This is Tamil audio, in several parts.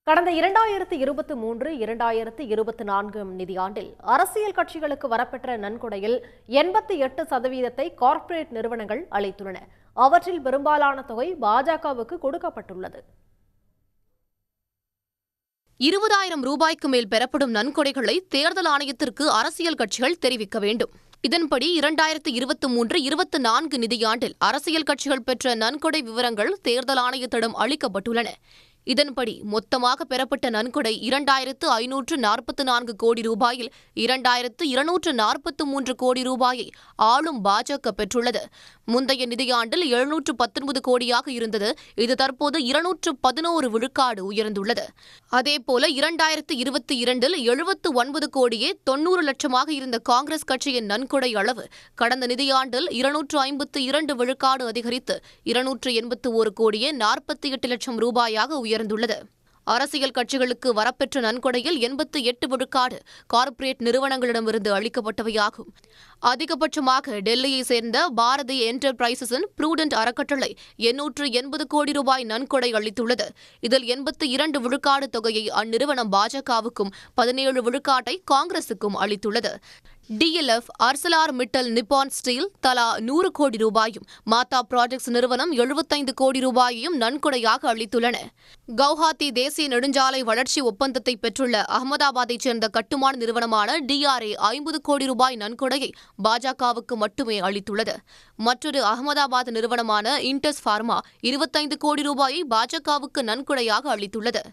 கடந்த 2023-2024 நிதியாண்டில் அரசியல் கட்சிகளுக்கு வரப்பெற்ற நன்கொடையில் 88% கார்ப்பரேட் நிறுவனங்கள் அளித்துள்ளன. அவற்றில் பெரும்பாலான தொகை பாஜகவுக்கு கொடுக்கப்பட்டுள்ளது. 20,000 ரூபாய்க்கு மேல் பெறப்படும் நன்கொடைகளை தேர்தல் ஆணையத்திற்கு அரசியல் கட்சிகள் தெரிவிக்க வேண்டும். இதன்படி 2023-24 நிதியாண்டில் அரசியல் கட்சிகள் பெற்ற நன்கொடை விவரங்கள் தேர்தல் ஆணையத்திடம் அளிக்கப்பட்டுள்ளன. இதன்படி மொத்தமாக பெறப்பட்ட நன்கொடை 2,544 கோடி ரூபாயில் 2,243 கோடி ரூபாயை ஆளும் பாஜக பெற்றுள்ளது. முந்தைய நிதியாண்டில் 719 கோடியாக இருந்தது. இது தற்போது 211 விழுக்காடு உயர்ந்துள்ளது. அதேபோல 2022இல் 79 கோடியே 90 லட்சமாக இருந்த காங்கிரஸ் கட்சியின் நன்கொடை அளவு கடந்த நிதியாண்டில் 252 விழுக்காடு அதிகரித்து 281 கோடியே 48 லட்சம் ரூபாயாக உயர்ந்துள்ளது. அரசியல் கட்சிகளுக்கு வரப்பெற்ற நன்கொடையில் 88 விழுக்காடு கார்ப்பரேட் நிறுவனங்களிடமிருந்து அளிக்கப்பட்டவையாகும். அதிகபட்சமாக டெல்லியை சேர்ந்த பாரதி என்டர்பிரைசஸின் ப்ரூடென்ட் அறக்கட்டளை 880 கோடி ரூபாய் நன்கொடை அளித்துள்ளது. இதில் 82 விழுக்காடு தொகையை அந்நிறுவனம் பாஜகவுக்கும் 17 விழுக்காட்டை காங்கிரசுக்கும் அளித்துள்ளது. DLF, அர்சலார் மிட்டல், நிப்பான் ஸ்டீல் தலா 100 கோடி ரூபாயும், மாதா ப்ராஜெக்ட்ஸ் நிறுவனம் 75 கோடி ரூபாயையும் நன்கொடையாக அளித்துள்ளன. கவுஹாத்தி தேசிய நெடுஞ்சாலை வளர்ச்சி ஒப்பந்தத்தை பெற்றுள்ள அகமதாபாத்தைச் சேர்ந்த கட்டுமான நிறுவனமான DRA 50 கோடி ரூபாய் நன்கொடையை பாஜகவுக்கு மட்டுமே அளித்துள்ளது. மற்றொரு அகமதாபாத் நிறுவனமான இன்டஸ் பார்மா 25 கோடி ரூபாயை பாஜகவுக்கு நன்கொடையாக அளித்துள்ளது.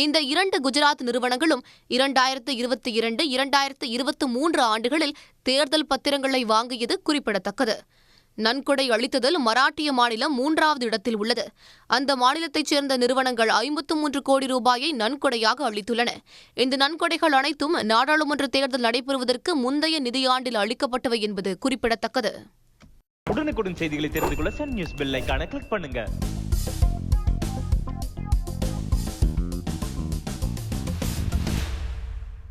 இந்த 2 குஜராத் நிறுவனங்களும் 2022-2023 ஆண்டுகளில் தேர்தல் பத்திரங்களை வாங்கியது குறிப்பிடத்தக்கது. நன்கொடை அளித்ததில் மராட்டிய மாநிலம் 3வது இடத்தில் உள்ளது. அந்த மாநிலத்தைச் சேர்ந்த நிறுவனங்கள் 53 கோடி ரூபாயை நன்கொடையாக அளித்துள்ளன. இந்த நன்கொடைகள் அனைத்தும் நாடாளுமன்ற தேர்தல் நடைபெறுவதற்கு முந்தைய நிதியாண்டில் அளிக்கப்பட்டவை என்பது குறிப்பிடத்தக்கது. உடனுக்குடன் செய்திகளை தெரிந்து கொள்ள சன் நியூஸ் பெல் ஐகானை கிளிக் பண்ணுங்க.